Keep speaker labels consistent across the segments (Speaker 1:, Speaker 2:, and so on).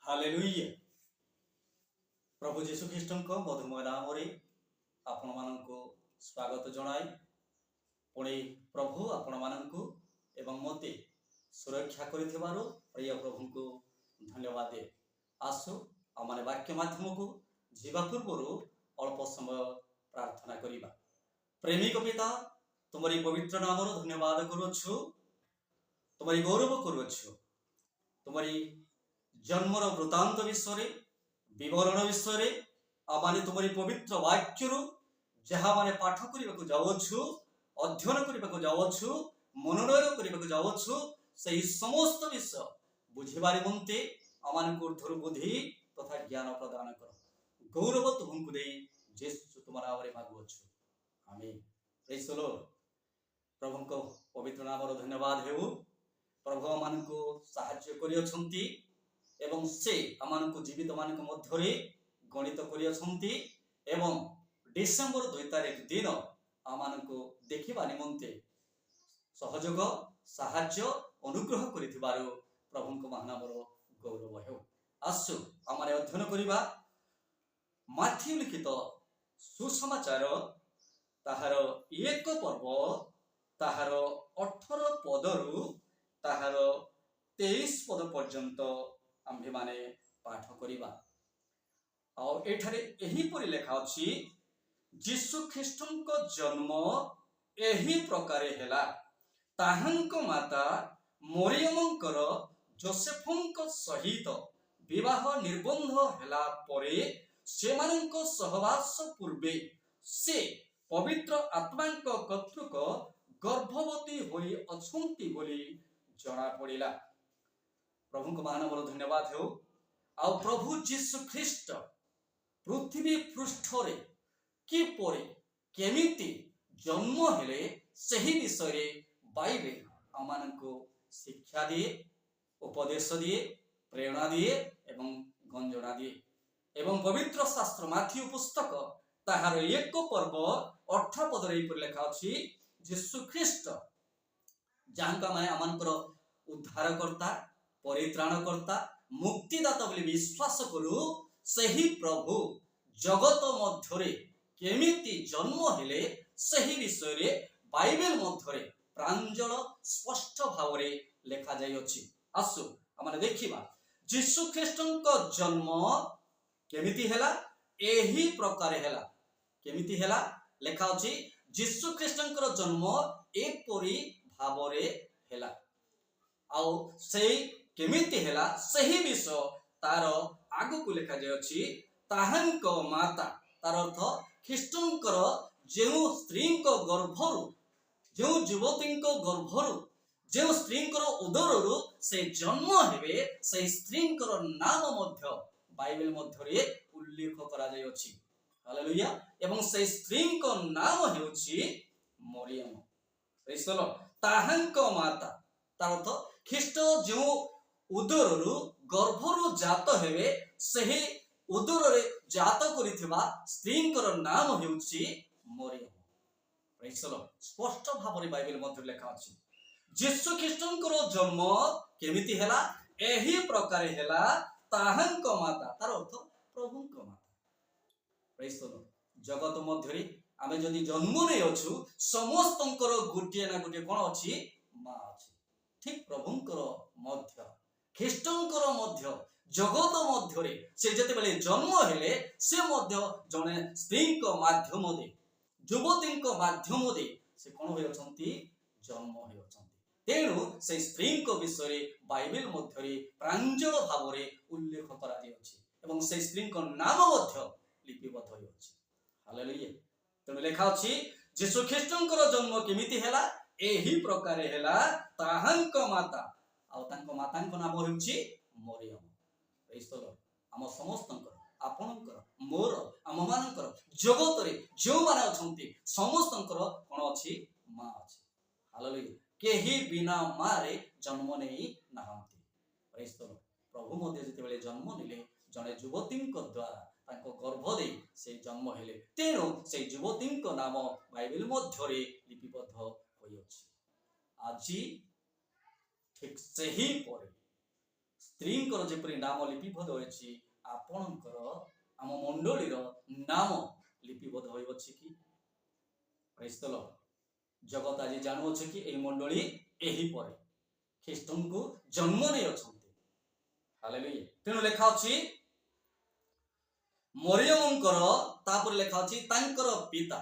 Speaker 1: Hallelujah. प्रभु जीशु ख्रीष्ट मधुमय नाम आपण मानक स्वागत जनाई पुणी प्रभु आपण मानक एवं मते सुरक्षा कर प्रिय प्रभु को धन्यवाद दे। आसु आम वाक्य माध्यम को जीवा पूर्व अल्प समय प्रार्थना करिबा। प्रेमिक पिता तुम्हारी पवित्र नाम धन्यवाद करुछु, तुम्हारी गौरव करुछु, तुम्हारी जन्मर वृत्तांत विषय विवरण विषय आम तुम्हारी पवित्र वाक्य जहाँ मैंने पाठ करने को जाऊँ अध्ययन करने को जाऊँ मनोनयन करने को जाऊँ से समस्त विषय बुझे निमंते आम को बुद्धि तथा ज्ञान प्रदान कर। गौरव तुमको दे जेसु तुम्हारा मागुअछु। आमीन। Praise the lord. प्रभु को पवित्र नाम धन्यवाद हेउ। प्रभु आम को साहाय्य करियछंती एवं से आमान को जीवित मान मध्य गणित कर डिसेम्बर 2 तारिख दिन आमान को देखा निमंते सहयोग साहाय्य अनुग्रह कर प्रभु को महानाम गौरव हो। आसु आम अध्ययन करवा माथ्यू लिखित सुसमाचार ताहार 1 पर्व ताहार 18 पदरु ताहार 23 पद पर्यंत आम्भे माने पाठ करिबा। और एठारे एही परि लेखा अछि यीशु ख्रीष्टंक जन्म एही प्रकारे हेला। ताहांक माता मरियमंकर जोसेफंक सहित विवाह निर्बंध हेला परे सेमानंक सहवास पूर्वे से पवित्र आत्मांक कतृक गर्भवती होई अछंती बोली जଣା पड़िला। प्रभु को महान बड़ धन्यवाद हो। आ प्रभु जीशु ख्रीष्ट पृथ्वी पृष्ठरे किपरि केमिति जन्म हेले सही विषय बाइबल आमानको शिक्षा दिए, उपदेश दिए, प्रेरणा दिए एवं गंजना दिए। एवं पवित्र शास्त्र माथ्यू पुस्तक ताहार 1 पर्व 18 पदरे लेखा अछि जीशु ख्रीष्ट जहाँका माने आमानकर उद्धारकर्ता परित्राणकर्ता मुक्तिदाता बोली विश्वास करू सही प्रभु जगत मध्य केमिति जन्म हेले सही विषय रे बाइबल मध्य प्रांजल स्पष्ट भाव रे लेखा जाय अछि। आसु आमने देखिबा यीशु ख्रीष्टंक जन्म केमिति हेला एही प्रकार हेला। केमिति हेला लेखा अछि यीशु ख्रीष्टंकर जन्म एपरि भाव रे हेला। आउ से केमिति हेला सही विषय तार आगु को लेखा जाय अछि। ताहांक माता तार अर्थ ख्रीष्टंकर जेउ स्त्रींक गर्भरु जो युवतींक गर्भरु जो स्त्रींकर उदररु से जन्म हेबे से स्त्रींकर नाम मध्य बाइबल मध्य उल्लेख करा जाय अछि। हालेलुया। एवं से स्त्रींक नाम हेउछि मरियम। Praise the lord. ताहांक माता तार अर्थ ख्रीष्ट जो उदररु गर्भरु जात हेबे सही उदर जात करिथिबा स्त्रींकर नाम हेउछि मरियम। Praise the lord. स्पष्ट भाव रे बाइबल मध्य लेखा अछि। यीशु ख्रीष्टंकर जन्म केमिति हेला एही प्रकार हेला। ताहांक माता तार अर्थ प्रभुंक माता। Praise the Lord. जगत मध्य आमे जदि जन्म नै अछु समस्तंकर गुटिए ना गुटिए कोन अछि मां अछि। ठीक प्रभुंकर मध्य ख्रीष्टंकर मध्य जगत मध्य से जते बेले जन्म हेले से मध्य जने स्त्रींक माध्यम दे युवतींक माध्यम दे से कोन होय अछंती जन्म होय अछंती। तेणु से स्त्रींक विषय बाइबल मध्य प्रांजल भाव रे उल्लेख करा दे अछि एवं से स्त्रींक नाम मध्य लिपिबद्ध होय अछि। हालेलुया। तेणु लेखा अछि यीशु ख्रीष्टंकर जन्म केमिति हेला एही प्रकार हेला। ताहांक माता आउ तांक मातांक नाम हेउछि मरियम। Praise the lord. आम समस्तंकर आपणकर मोर आम मानकर जगत रे जो माने अछंती समस्तंकर कोन अछि मां अछि। हालेलुया। केही बिना मारे जन्म नेई नाहंती। Praise the lord. प्रभु मध्ये जते बेले जन्म निले जने युवतींक द्वारा तांको गर्भ दे से जन्म हेले। तेणु से युवतींक नाम बाइबल मध्य रे लिपिबद्ध होय अछि। आज ठीक सही परे ସ୍ତ୍ରୀଙ୍କର ଯେପରି ନାମ ଲିପିବଦ୍ଧ ହୋଇଛି ଆପଣଙ୍କର ଆମ ମଣ୍ଡଳୀର ନାମ ଲିପିବଦ୍ଧ ହୋଇଅଛି କି? ପ୍ରେଜ୍ ଦ ଲର୍ଡ। ଜଗତ ଆଜି ଜାଣୁଅଛି କି ଏହି ମଣ୍ଡଳୀ ଏହିପରି ଖ୍ରୀଷ୍ଟଙ୍କୁ ଜନ୍ମ ନେଇ ଅଛନ୍ତି। ହାଲେଲୁୟା। ତେଣୁ ଲେଖା ଅଛି ମରିୟମଙ୍କର, ତାପରେ ଲେଖା ଅଛି ତାଙ୍କର ପିତା,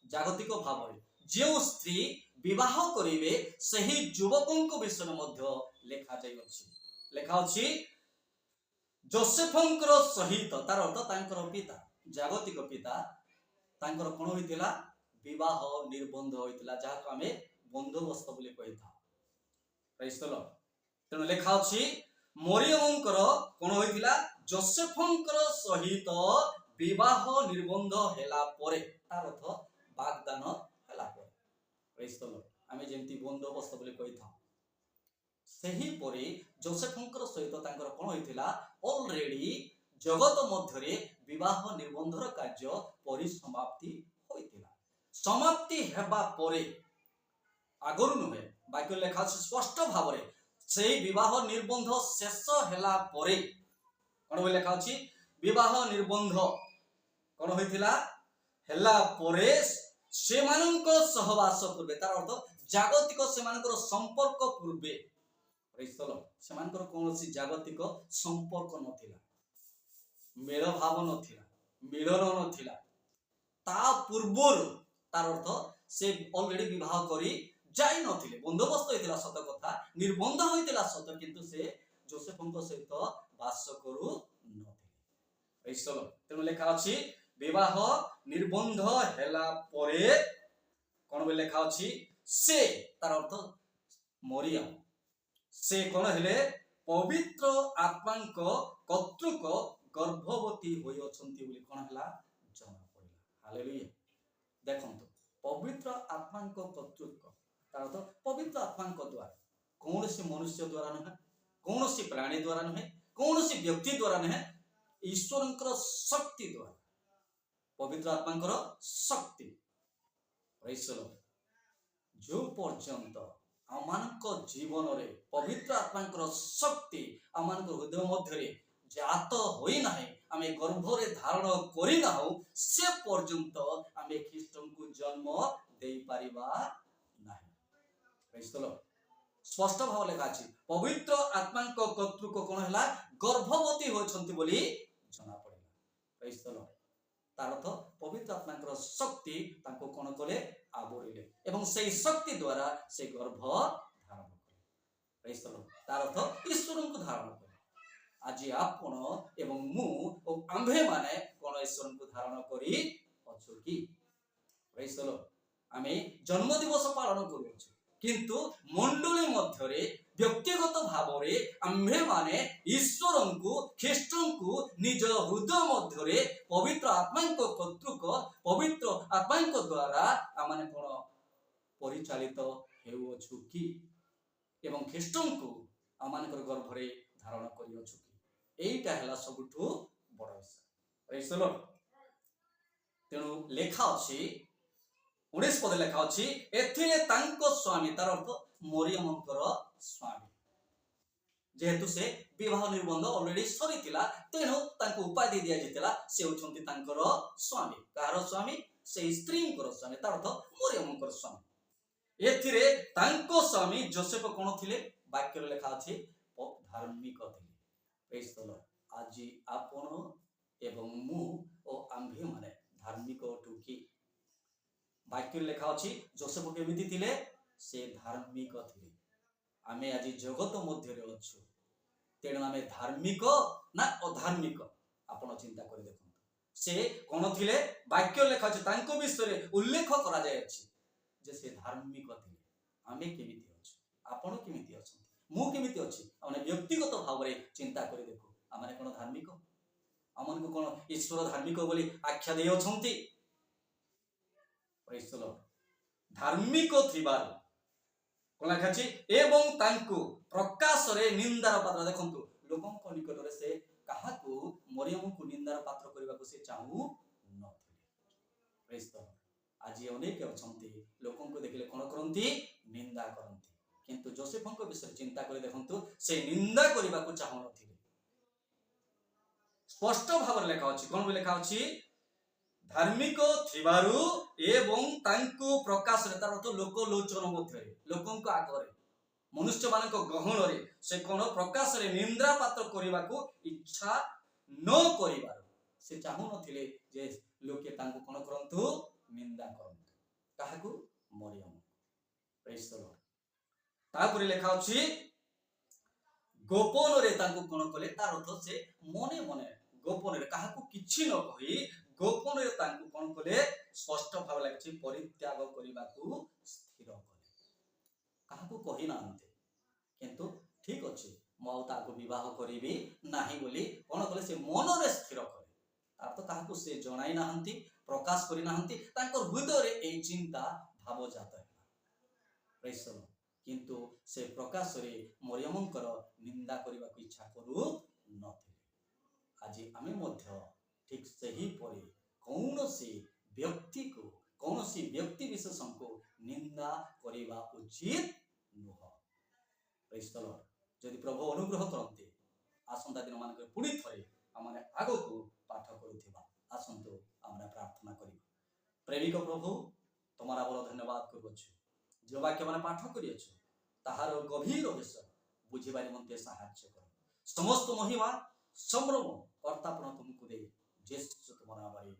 Speaker 1: ଜାଗତିକ ଭାବରେ ଯେଉଁ ସ୍ତ୍ରୀ ବିବାହ କରିବେ ସେହି ଯୁବକଙ୍କ ବିଷୟରେ ମଧ୍ୟ ଲେଖାଯାଇଅଛି। ଲେଖା ଅଛି ଯୋସେଫଙ୍କର ସହିତ, ତାର ଅର୍ଥ ତାଙ୍କର ପିତା, ଜାଗତିକ ପିତା, ତାଙ୍କର କଣ ହୋଇଥିଲା? ବିବାହ ନିର୍ବନ୍ଧ ହୋଇଥିଲା, ଯାହାକୁ ଆମେ ବନ୍ଦୋବସ୍ତ ବୋଲି କହିଥାଉ। ପ୍ରେଜ୍ ଦ ଲର୍ଡ। ତେଣୁ ଲେଖା ଅଛି ମରିୟମଙ୍କର କଣ ହୋଇଥିଲା? ଯୋସେଫଙ୍କର ସହିତ ବିବାହ ନିର୍ବନ୍ଧ ହେଲା ପରେ, ତାର ଅର୍ଥ ବାଗଦାନ ହେଲା ପରେ। ପ୍ରେଜ୍ ଦ ଲର୍ଡ। ଆମେ ଯେମିତି ବନ୍ଦୋବସ୍ତ ବୋଲି କହିଥାଉ, ସେହିପରି ଯୋସେଫଙ୍କର ସହିତ ତାଙ୍କର କଣ ହୋଇଥିଲା? ଅଲରେଡି ଜଗତ ମଧ୍ୟରେ ବିବାହ ନିର୍ବନ୍ଧର କାର୍ଯ୍ୟ ପରିସମାପ୍ତି ହୋଇଥିଲା। ସମାପ୍ତି ହେବା ପରେ, ଆଗରୁ ନୁହେଁ, ବାକ୍ୟ ଲେଖା ଅଛି ସ୍ପଷ୍ଟ ଭାବରେ ସେହି ବିବାହ ନିର୍ବନ୍ଧ ଶେଷ ହେଲା ପରେ, କଣ ବୋଲି ଲେଖା ଅଛି? ବିବାହ ନିର୍ବନ୍ଧ କଣ ହୋଇଥିଲା? ହେଲା ପରେ ସେମାନଙ୍କ ସହବାସ ପୂର୍ବେ, ତାର ଅର୍ଥ ଜାଗତିକ ସେମାନଙ୍କର ସମ୍ପର୍କ ପୂର୍ବେ, ସେମାନଙ୍କର କୌଣସି ଜାଗତିକ ସମ୍ପର୍କ ନଥିଲା, ମେଳ ଭାବ ନଥିଲା, ମିଳନ ନଥିଲା। ତା ପୂର୍ବରୁ, ତାର ଅର୍ଥ ସେ ଅଲରେଡି ବିବାହ କରି ଯାଇ ନଥିଲେ, ବନ୍ଦୋବସ୍ତ ହୋଇଥିଲା ସତ କଥା, ନିର୍ବନ୍ଧ ହୋଇଥିଲା ସତ, କିନ୍ତୁ ସେ ଯୋସେଫଙ୍କ ସହିତ ବାସ କରୁ ନଥିଲେ। ତେଣୁ ଲେଖା ଅଛି ବିବାହ ନିର୍ବନ୍ଧ ହେଲା ପରେ କଣ ବୋଲି ଲେଖା ଅଛି? ସେ, ତାର ଅର୍ଥ ମରିୟମ, ସେ କଣ ହେଲେ? ପବିତ୍ର ଆତ୍ମାଙ୍କ କର୍ତ୍ତୃକ ଗର୍ଭବତୀ ହୋଇଅଛନ୍ତି ବୋଲି କଣ ହେଲା? ଜଣା ପଡ଼ିଲା। ହାଲେଲୁୟା। ଦେଖନ୍ତୁ, ପବିତ୍ର ଆତ୍ମାଙ୍କ କର୍ତ୍ତୃକ, ତାର ଅର୍ଥ ପବିତ୍ର ଆତ୍ମାଙ୍କ ଦ୍ୱାରା, କୌଣସି ମନୁଷ୍ୟ ଦ୍ୱାରା ନୁହେଁ, କୌଣସି ପ୍ରାଣୀ ଦ୍ୱାରା ନୁହେଁ, କୌଣସି ବ୍ୟକ୍ତି ଦ୍ୱାରା ନୁହେଁ, ଈଶ୍ୱରଙ୍କର ଶକ୍ତି ଦ୍ୱାରା, ପବିତ୍ର ଆତ୍ମାଙ୍କର ଶକ୍ତି। ପ୍ରେଜ୍ ଦ ଲର୍ଡ। ଯେଉଁ ପର୍ଯ୍ୟନ୍ତ ଆମମାନଙ୍କ ଜୀବନରେ ପବିତ୍ର ଆତ୍ମାଙ୍କର ଶକ୍ତି ଆମମାନଙ୍କ ହୃଦୟ ମଧ୍ୟରେ ଜାତ ହୋଇନାହିଁ, ଆମେ ଗର୍ଭରେ ଧାରଣ କରିନାହୁଁ, ସେ ପର୍ଯ୍ୟନ୍ତ ଆମେ ଖ୍ରୀଷ୍ଟଙ୍କୁ ଜନ୍ମ ଦେଇପାରିବା ନାହିଁ। ପ୍ରେଜ୍ ଦ ଲର୍ଡ। ସ୍ପଷ୍ଟ ଭାବରେ ଲେଖା ଅଛି ପବିତ୍ର ଆତ୍ମାଙ୍କ କର୍ତ୍ତୃକ କଣ ହେଲା? ଗର୍ଭବତୀ ହୋଇଛନ୍ତି ବୋଲି ଜଣା ପଡ଼ିଲା। ପ୍ରେଜ୍ ଦ ଲର୍ଡ। ତାର ଅର୍ଥ ପବିତ୍ର ଆତ୍ମାଙ୍କର ଶକ୍ତି ତାଙ୍କୁ କଣ କଲେ? ଆବୋରିଲେ, ଏବଂ ସେହି ଶକ୍ତି ଦ୍ୱାରା ସେ ଗର୍ଭ ଧାରଣ କଲେ। ପ୍ରେଜ୍ ଦ ଲର୍ଡ। ତାର ଅର୍ଥ ଈଶ୍ୱରଙ୍କୁ ଧାରଣ କଲେ। ଆଜି ଆପଣ ଏବଂ ମୁଁ ଓ ଆମ୍ଭେମାନେ କଣ ଈଶ୍ୱରଙ୍କୁ ଧାରଣ କରି ଅଛୁ କି? ପ୍ରେଜ୍ ଦ ଲର୍ଡ। ଆମେ ଜନ୍ମ ଦିବସ ପାଳନ କରୁଛୁ, କିନ୍ତୁ ମଣ୍ଡଳୀ ମଧ୍ୟରେ ବ୍ୟକ୍ତିଗତ ଭାବରେ ଆମ୍ଭେମାନେ ଈଶ୍ୱରଙ୍କୁ, ଖ୍ରୀଷ୍ଟଙ୍କୁ ନିଜ ହୃଦୟ ମଧ୍ୟରେ ପବିତ୍ର ଆତ୍ମାଙ୍କ କର୍ତ୍ତୃକ, ପବିତ୍ର ଆତ୍ମାଙ୍କ ଦ୍ୱାରା ଆମେ କଣ ପରିଚାଳିତ ହେଉଅଛୁ କି? ଏବଂ ଖ୍ରୀଷ୍ଟଙ୍କୁ ଆମମାନଙ୍କର ଗର୍ଭରେ ଧାରଣ କରିଅଛୁ କି? ଏଇଟା ହେଲା ସବୁଠୁ ବଡ଼ ବିଷୟ। ପ୍ରେଜ୍ ଦ ଲର୍ଡ। ତେଣୁ ଲେଖା ଅଛି 19 ପଦେ ଲେଖା ଅଛି ଏଥିରେ ତାଙ୍କ ସ୍ୱାମୀ, ତାର ଅର୍ଥ ମରିୟମଙ୍କର ସ୍ୱାମୀ, ଯେହେତୁ ସେ ବିବାହ ନିର୍ବନ୍ଧ ଅଲରେଡି ସରିଥିଲା, ତେଣୁ ତାଙ୍କୁ ଉପାଧି ଦିଆଯାଇଥିଲା ସେ ହେଉଛନ୍ତି ତାଙ୍କର ସ୍ୱାମୀ। କାହାର ସ୍ୱାମୀ? ସେହି ସ୍ତ୍ରୀଙ୍କର ସ୍ୱାମୀ, ତାର ଅର୍ଥ ମରିୟମଙ୍କର ସ୍ୱାମୀ। ଏଥିରେ ତାଙ୍କ ସ୍ୱାମୀ ଯୋସେଫ କଣ ଥିଲେ? ବାକ୍ୟରେ ଲେଖା ଅଛି ଧାର୍ମିକ ଥିଲେ। ପ୍ରେଜ୍ ଦ ଲର୍ଡ। ଆଜି ଆପଣ ଏବଂ ମୁଁ ଓ ଆମ୍ଭେମାନେ ଧାର୍ମିକ ଅଟୁ କି? ବାକ୍ୟରେ ଲେଖା ଅଛି ଯୋସେଫ କେମିତି ଥିଲେ? ସେ ଧାର୍ମିକ ଥିଲେ। ଆମେ ଆଜି ଜଗତ ମଧ୍ୟରେ ଅଛୁ, ତେଣୁ ଆମେ ଧାର୍ମିକ ନା ଅଧାର୍ମିକ? ଆପଣ ଚିନ୍ତା କରି ଦେଖନ୍ତୁ। ସେ କଣ ଥିଲେ? ବାକ୍ୟ ଲେଖା ଅଛି, ତାଙ୍କ ବିଷୟରେ ଉଲ୍ଲେଖ କରାଯାଇଅଛି ଯେ ସେ ଧାର୍ମିକ ଥିଲେ। ଆମେ କେମିତି ଅଛୁ? ଆପଣ କେମିତି ଅଛନ୍ତି? ମୁଁ କେମିତି ଅଛି? ଆମେ ବ୍ୟକ୍ତିଗତ ଭାବରେ ଚିନ୍ତା କରି ଦେଖୁ, ଆମେ କଣ ଧାର୍ମିକ? ଆମକୁ କଣ ଈଶ୍ୱର ଧାର୍ମିକ ବୋଲି ଆଖ୍ୟା ଦେଇଅଛନ୍ତି? ପ୍ରେଜ୍ ଦ ଲର୍ଡ। ଧାର୍ମିକ ଥିବାରୁ କଣ ଲେଖା ଅଛି? ଏବଂ ତାଙ୍କୁ ପ୍ରକାଶରେ ନିନ୍ଦାର ପାତ୍ର। ଦେଖନ୍ତୁ, ଲୋକଙ୍କ ନିକଟରେ ସେ କାହାକୁ, ମରିୟମଙ୍କୁ ନିନ୍ଦାର ପାତ୍ର କରିବାକୁ ସେ ଚାହୁଁ ନଥିଲେ। ପ୍ରେଜ୍ ଦ ଲର୍ଡ। ଆଜି ଅନେକ ଅଛନ୍ତି ଲୋକଙ୍କୁ ଦେଖିଲେ କଣ କରନ୍ତି? ନିନ୍ଦା କରନ୍ତି, किंतु जोसेफଙ୍କ विषय चिंता कर देखंतु से निंदा करबा को चाहू नथिले। स्पष्ट भाव लेखा अछि कोन लेखा अछि धार्मिक थिबारु एवं तांको प्रकाश रे तार तो लोक लोचन मध्ये लोकंक आगरे मनुष्य मानक गहन रे से कोन प्रकाश रे निंदा पात्र करबा को इच्छा न करिबार से चाहू नथिले जे लोके तांको कोन करंतु निंदा करंतु काहाकू मरियम। Praise the lord. तापर लेखा अछि गोपन रे तांको कोन कले तार अर्थ से मने मने गोपन रे काहाकू किछि न कहि गोपन रे तांको कोन कले स्पष्ट भाव लागछि परित्याग करबा को स्थिर कले काहाकू कहि नांते किंतु ठीक अछि मौ ताको विवाह करिबी नाही बोली कोन कले से मन रे स्थिर करे तार तो काहाकू से जणाई नाहंती प्रकाश करि नाहंती तांकर हृदय रे ए चिंता भाव जात है। Praise the Lord. किंतु से प्रकाश रे मरियमंकर निंदा करबा को इच्छा करू नथिले। आज आमे मध्य ठीक सही परे कौनसी व्यक्ति को कौनसी व्यक्ति विशेष को निंदा करबा उचित नुह। Praise the lord. यदि प्रभु अनुग्रह करते आसंता दिन मान पुणी थरे आमने आगो को पाठ करुथिबा आसंतो आमने प्रार्थना करिबा। प्रेमिक प्रभु तुम्हारा बड़ धन्यवाद करूछु जो वाक्य माने पाठ करियछु ताहार गभीर रहस्य बुझिबारे मते साहाय्य कर समस्त महिमा संभ्रम कर्तापन तुमको दे जेसु तुम्हारा बारे